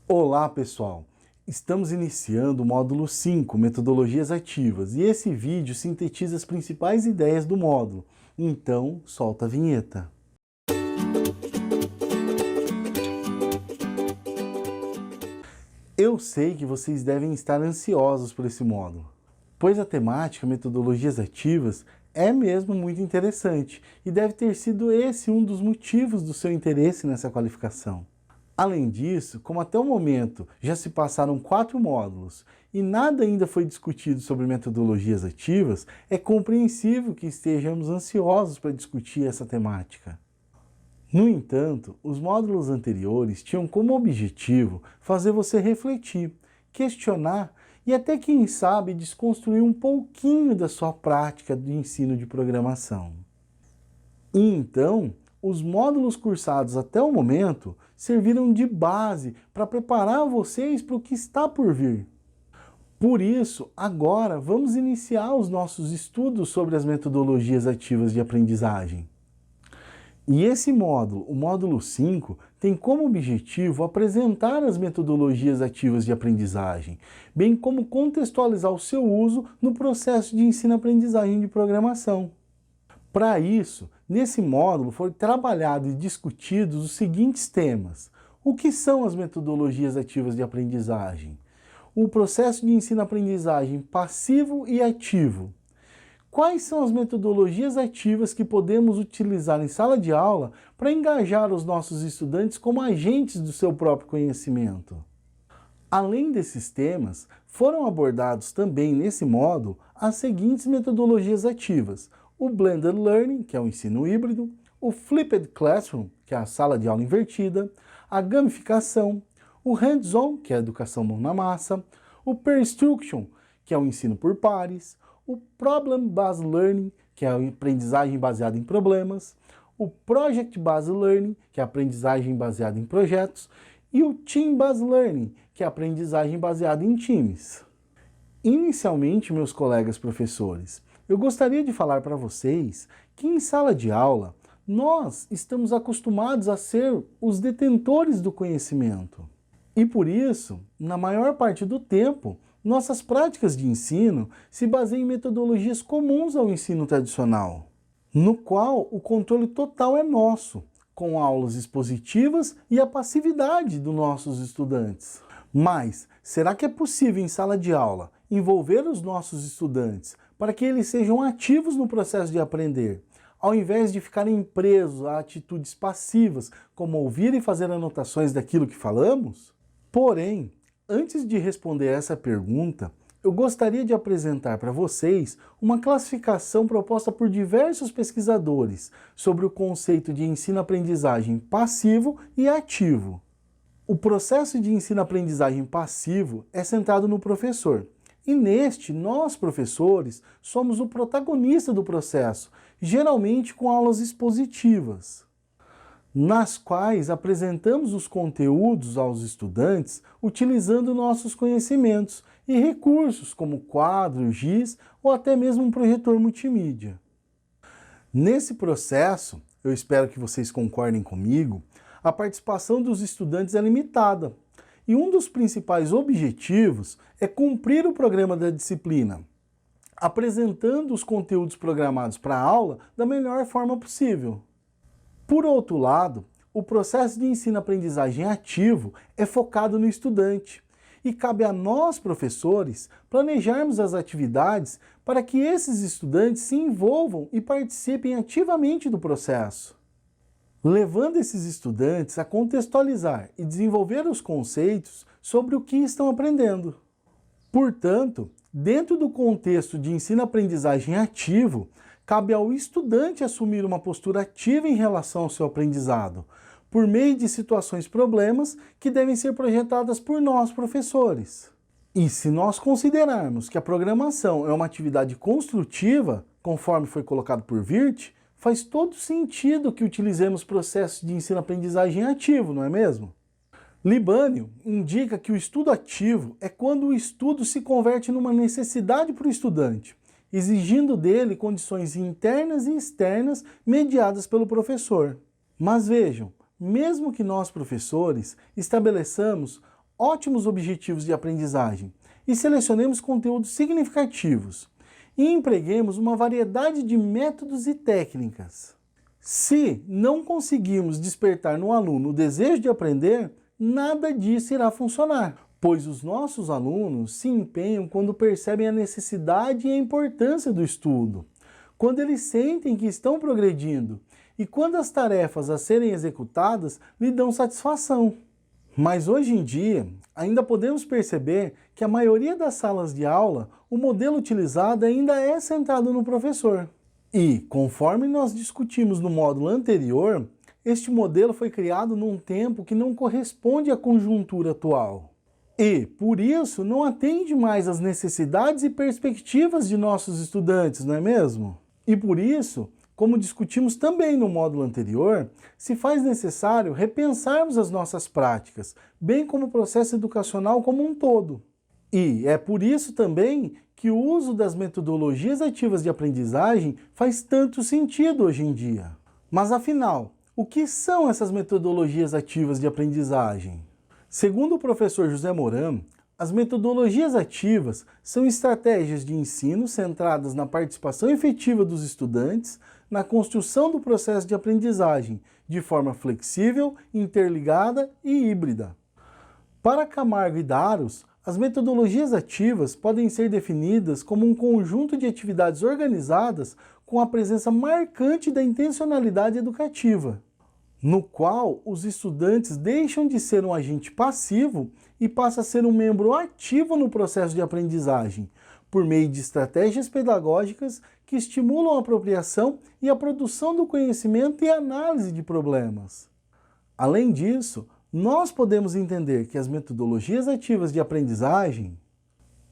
Olá, pessoal! Estamos iniciando o módulo 5, Metodologias Ativas, e esse vídeo sintetiza as principais ideias do módulo. Então, solta a vinheta. Eu sei que vocês devem estar ansiosos por esse módulo, pois a temática Metodologias Ativas é mesmo muito interessante e deve ter sido esse um dos motivos do seu interesse nessa qualificação. Além disso, como até o momento já se passaram 4 módulos e nada ainda foi discutido sobre metodologias ativas, é compreensível que estejamos ansiosos para discutir essa temática. No entanto, os módulos anteriores tinham como objetivo fazer você refletir, questionar e até, quem sabe, desconstruir um pouquinho da sua prática de ensino de programação. E então, os módulos cursados até o momento serviram de base para preparar vocês para o que está por vir. Por isso, agora vamos iniciar os nossos estudos sobre as metodologias ativas de aprendizagem. E esse módulo, o módulo 5, tem como objetivo apresentar as metodologias ativas de aprendizagem, bem como contextualizar o seu uso no processo de ensino-aprendizagem de programação. Para isso, nesse módulo foi trabalhado e discutidos os seguintes temas. O que são as metodologias ativas de aprendizagem? O processo de ensino-aprendizagem passivo e ativo. Quais são as metodologias ativas que podemos utilizar em sala de aula para engajar os nossos estudantes como agentes do seu próprio conhecimento? Além desses temas, foram abordados também nesse módulo as seguintes metodologias ativas: o Blended Learning, que é o ensino híbrido, o Flipped Classroom, que é a sala de aula invertida, a gamificação, o Hands-on, que é a educação mão na massa, o Peer Instruction, que é o ensino por pares, o Problem Based Learning, que é a aprendizagem baseada em problemas, o Project Based Learning, que é a aprendizagem baseada em projetos, e o Team Based Learning, que é a aprendizagem baseada em times. Inicialmente, meus colegas professores, eu gostaria de falar para vocês que em sala de aula nós estamos acostumados a ser os detentores do conhecimento. E por isso, na maior parte do tempo, nossas práticas de ensino se baseiam em metodologias comuns ao ensino tradicional, no qual o controle total é nosso, com aulas expositivas e a passividade dos nossos estudantes. Mas, será que é possível em sala de aula envolver os nossos estudantes para que eles sejam ativos no processo de aprender, ao invés de ficarem presos a atitudes passivas, como ouvir e fazer anotações daquilo que falamos? Porém, antes de responder essa pergunta, eu gostaria de apresentar para vocês uma classificação proposta por diversos pesquisadores sobre o conceito de ensino-aprendizagem passivo e ativo. O processo de ensino-aprendizagem passivo é centrado no professor, e neste, nós, professores, somos o protagonista do processo, geralmente com aulas expositivas, nas quais apresentamos os conteúdos aos estudantes utilizando nossos conhecimentos e recursos como quadro, giz ou até mesmo um projetor multimídia. Nesse processo, eu espero que vocês concordem comigo, a participação dos estudantes é limitada. E um dos principais objetivos é cumprir o programa da disciplina, apresentando os conteúdos programados para a aula da melhor forma possível. Por outro lado, o processo de ensino-aprendizagem ativo é focado no estudante e cabe a nós, professores, planejarmos as atividades para que esses estudantes se envolvam e participem ativamente do processo, levando esses estudantes a contextualizar e desenvolver os conceitos sobre o que estão aprendendo. Portanto, dentro do contexto de ensino-aprendizagem ativo, cabe ao estudante assumir uma postura ativa em relação ao seu aprendizado, por meio de situações-problemas que devem ser projetadas por nós, professores. E se nós considerarmos que a programação é uma atividade construtiva, conforme foi colocado por Wirth, faz todo sentido que utilizemos processos de ensino-aprendizagem ativo, não é mesmo? Libânio indica que o estudo ativo é quando o estudo se converte numa necessidade para o estudante, exigindo dele condições internas e externas mediadas pelo professor. Mas vejam, mesmo que nós, professores, estabeleçamos ótimos objetivos de aprendizagem e selecionemos conteúdos significativos e empreguemos uma variedade de métodos e técnicas. Se não conseguirmos despertar no aluno o desejo de aprender, nada disso irá funcionar, pois os nossos alunos se empenham quando percebem a necessidade e a importância do estudo, quando eles sentem que estão progredindo e quando as tarefas a serem executadas lhe dão satisfação. Mas hoje em dia, ainda podemos perceber que a maioria das salas de aula, o modelo utilizado ainda é centrado no professor. E, conforme nós discutimos no módulo anterior, este modelo foi criado num tempo que não corresponde à conjuntura atual. E, por isso, não atende mais às necessidades e perspectivas de nossos estudantes, não é mesmo? E por isso, como discutimos também no módulo anterior, se faz necessário repensarmos as nossas práticas, bem como o processo educacional como um todo. E é por isso também que o uso das metodologias ativas de aprendizagem faz tanto sentido hoje em dia. Mas afinal, o que são essas metodologias ativas de aprendizagem? Segundo o professor José Moran, as metodologias ativas são estratégias de ensino centradas na participação efetiva dos estudantes na construção do processo de aprendizagem, de forma flexível, interligada e híbrida. Para Camargo e Daros, as metodologias ativas podem ser definidas como um conjunto de atividades organizadas com a presença marcante da intencionalidade educativa, no qual os estudantes deixam de ser um agente passivo e passam a ser um membro ativo no processo de aprendizagem, por meio de estratégias pedagógicas que estimulam a apropriação e a produção do conhecimento e análise de problemas. Além disso, nós podemos entender que as metodologias ativas de aprendizagem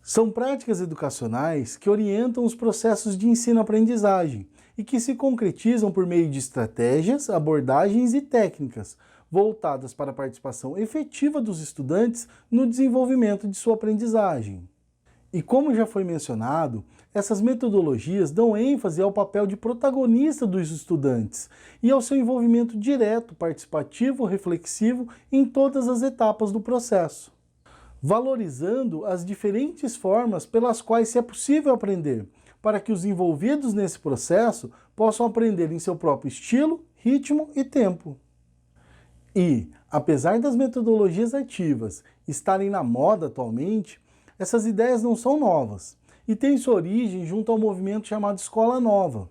são práticas educacionais que orientam os processos de ensino-aprendizagem e que se concretizam por meio de estratégias, abordagens e técnicas voltadas para a participação efetiva dos estudantes no desenvolvimento de sua aprendizagem. E como já foi mencionado, essas metodologias dão ênfase ao papel de protagonista dos estudantes e ao seu envolvimento direto, participativo, reflexivo em todas as etapas do processo, valorizando as diferentes formas pelas quais é possível aprender, para que os envolvidos nesse processo possam aprender em seu próprio estilo, ritmo e tempo. E, apesar das metodologias ativas estarem na moda atualmente, essas ideias não são novas e têm sua origem junto ao movimento chamado Escola Nova,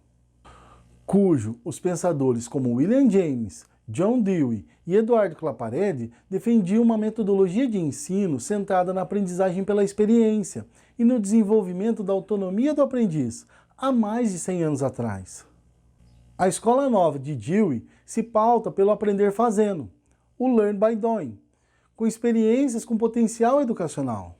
cujo os pensadores como William James, John Dewey e Eduardo Claparede defendiam uma metodologia de ensino centrada na aprendizagem pela experiência e no desenvolvimento da autonomia do aprendiz, há mais de 100 anos atrás. A Escola Nova de Dewey se pauta pelo aprender fazendo, o Learn by Doing, com experiências com potencial educacional.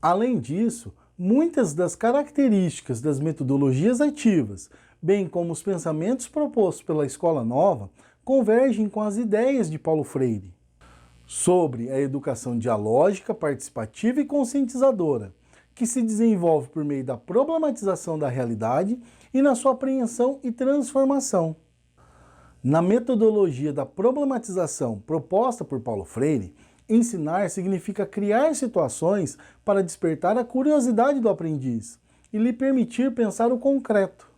Além disso, muitas das características das metodologias ativas, bem como os pensamentos propostos pela Escola Nova, convergem com as ideias de Paulo Freire sobre a educação dialógica, participativa e conscientizadora, que se desenvolve por meio da problematização da realidade e na sua apreensão e transformação. Na metodologia da problematização proposta por Paulo Freire, ensinar significa criar situações para despertar a curiosidade do aprendiz e lhe permitir pensar o concreto,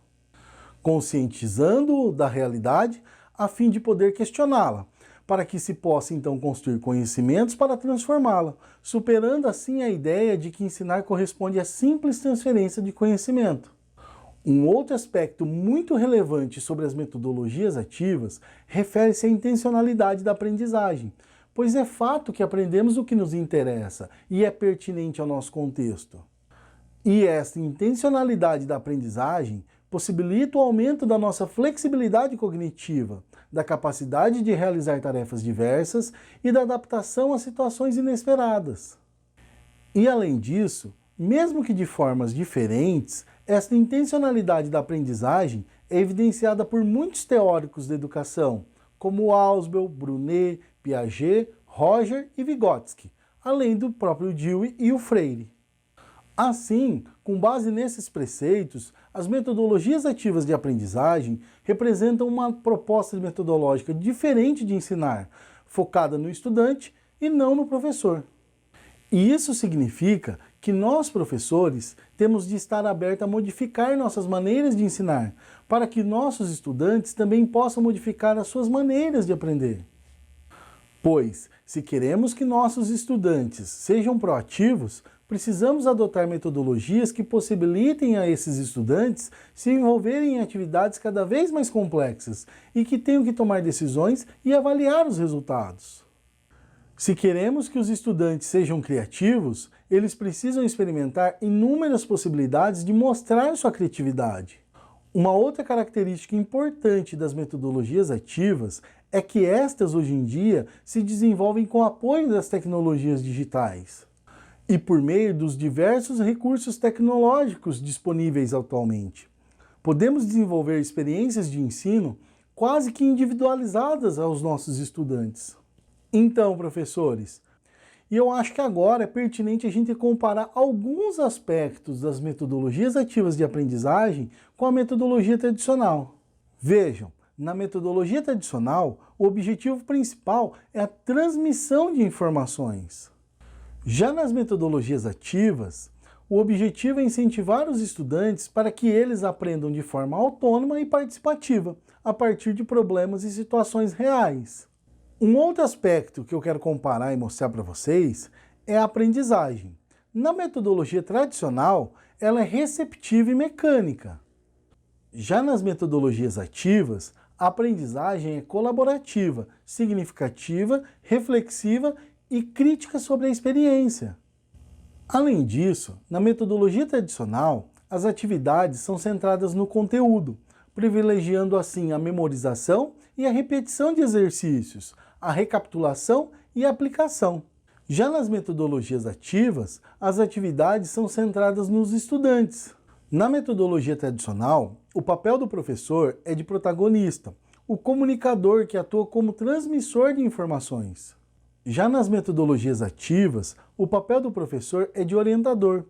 conscientizando-o da realidade a fim de poder questioná-la, para que se possa então construir conhecimentos para transformá-la, superando assim a ideia de que ensinar corresponde à simples transferência de conhecimento. Um outro aspecto muito relevante sobre as metodologias ativas refere-se à intencionalidade da aprendizagem, pois é fato que aprendemos o que nos interessa e é pertinente ao nosso contexto. E esta intencionalidade da aprendizagem possibilita o aumento da nossa flexibilidade cognitiva, da capacidade de realizar tarefas diversas e da adaptação a situações inesperadas. E além disso, mesmo que de formas diferentes, esta intencionalidade da aprendizagem é evidenciada por muitos teóricos da educação, como Ausubel, Brunet, Piaget, Roger e Vygotsky, além do próprio Dewey e o Freire. Assim, com base nesses preceitos, as metodologias ativas de aprendizagem representam uma proposta metodológica diferente de ensinar, focada no estudante e não no professor. E isso significa que nós, professores, temos de estar abertos a modificar nossas maneiras de ensinar, para que nossos estudantes também possam modificar as suas maneiras de aprender. Pois, se queremos que nossos estudantes sejam proativos, precisamos adotar metodologias que possibilitem a esses estudantes se envolverem em atividades cada vez mais complexas e que tenham que tomar decisões e avaliar os resultados. Se queremos que os estudantes sejam criativos, eles precisam experimentar inúmeras possibilidades de mostrar sua criatividade. Uma outra característica importante das metodologias ativas é que estas hoje em dia se desenvolvem com o apoio das tecnologias digitais e por meio dos diversos recursos tecnológicos disponíveis atualmente. Podemos desenvolver experiências de ensino quase que individualizadas aos nossos estudantes. Então, professores, e eu acho que agora é pertinente a gente comparar alguns aspectos das metodologias ativas de aprendizagem com a metodologia tradicional. Vejam, na metodologia tradicional, o objetivo principal é a transmissão de informações. Já nas metodologias ativas, o objetivo é incentivar os estudantes para que eles aprendam de forma autônoma e participativa, a partir de problemas e situações reais. Um outro aspecto que eu quero comparar e mostrar para vocês é a aprendizagem. Na metodologia tradicional, ela é receptiva e mecânica. Já nas metodologias ativas, a aprendizagem é colaborativa, significativa, reflexiva e crítica sobre a experiência. Além disso, na metodologia tradicional, as atividades são centradas no conteúdo, privilegiando assim a memorização e a repetição de exercícios, a recapitulação e a aplicação. Já nas metodologias ativas, as atividades são centradas nos estudantes. Na metodologia tradicional, o papel do professor é de protagonista, o comunicador que atua como transmissor de informações. Já nas metodologias ativas, o papel do professor é de orientador,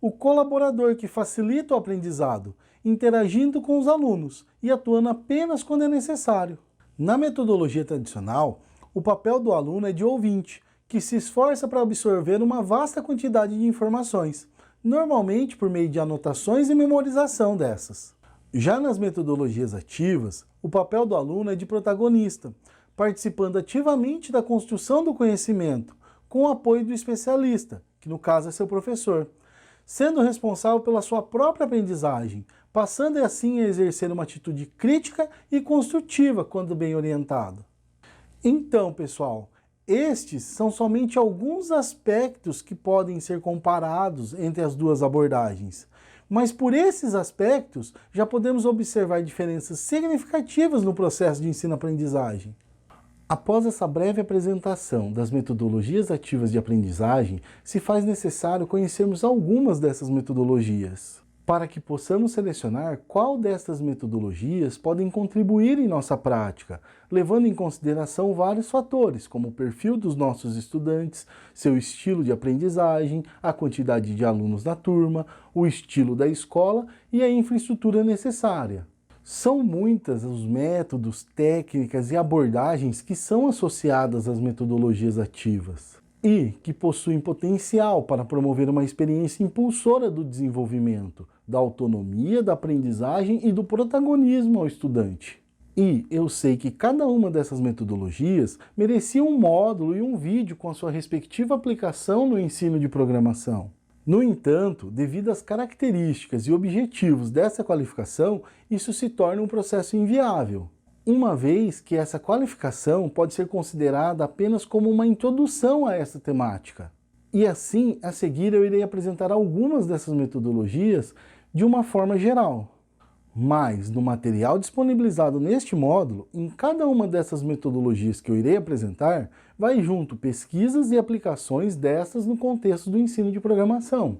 o colaborador que facilita o aprendizado, interagindo com os alunos e atuando apenas quando é necessário. Na metodologia tradicional, o papel do aluno é de ouvinte, que se esforça para absorver uma vasta quantidade de informações, normalmente por meio de anotações e memorização dessas. Já nas metodologias ativas, o papel do aluno é de protagonista, participando ativamente da construção do conhecimento, com o apoio do especialista, que no caso é seu professor, sendo responsável pela sua própria aprendizagem, passando assim a exercer uma atitude crítica e construtiva quando bem orientado. Então, pessoal, estes são somente alguns aspectos que podem ser comparados entre as duas abordagens. Mas por esses aspectos, já podemos observar diferenças significativas no processo de ensino-aprendizagem. Após essa breve apresentação das metodologias ativas de aprendizagem, se faz necessário conhecermos algumas dessas metodologias, para que possamos selecionar qual destas metodologias podem contribuir em nossa prática, levando em consideração vários fatores, como o perfil dos nossos estudantes, seu estilo de aprendizagem, a quantidade de alunos na turma, o estilo da escola e a infraestrutura necessária. São muitas os métodos, técnicas e abordagens que são associadas às metodologias ativas e que possuem potencial para promover uma experiência impulsora do desenvolvimento, da autonomia, da aprendizagem e do protagonismo ao estudante. E eu sei que cada uma dessas metodologias merecia um módulo e um vídeo com a sua respectiva aplicação no ensino de programação. No entanto, devido às características e objetivos dessa qualificação, isso se torna um processo inviável, uma vez que essa qualificação pode ser considerada apenas como uma introdução a essa temática. E assim, a seguir eu irei apresentar algumas dessas metodologias de uma forma geral. Mas, no material disponibilizado neste módulo, em cada uma dessas metodologias que eu irei apresentar, vai junto pesquisas e aplicações dessas no contexto do ensino de programação.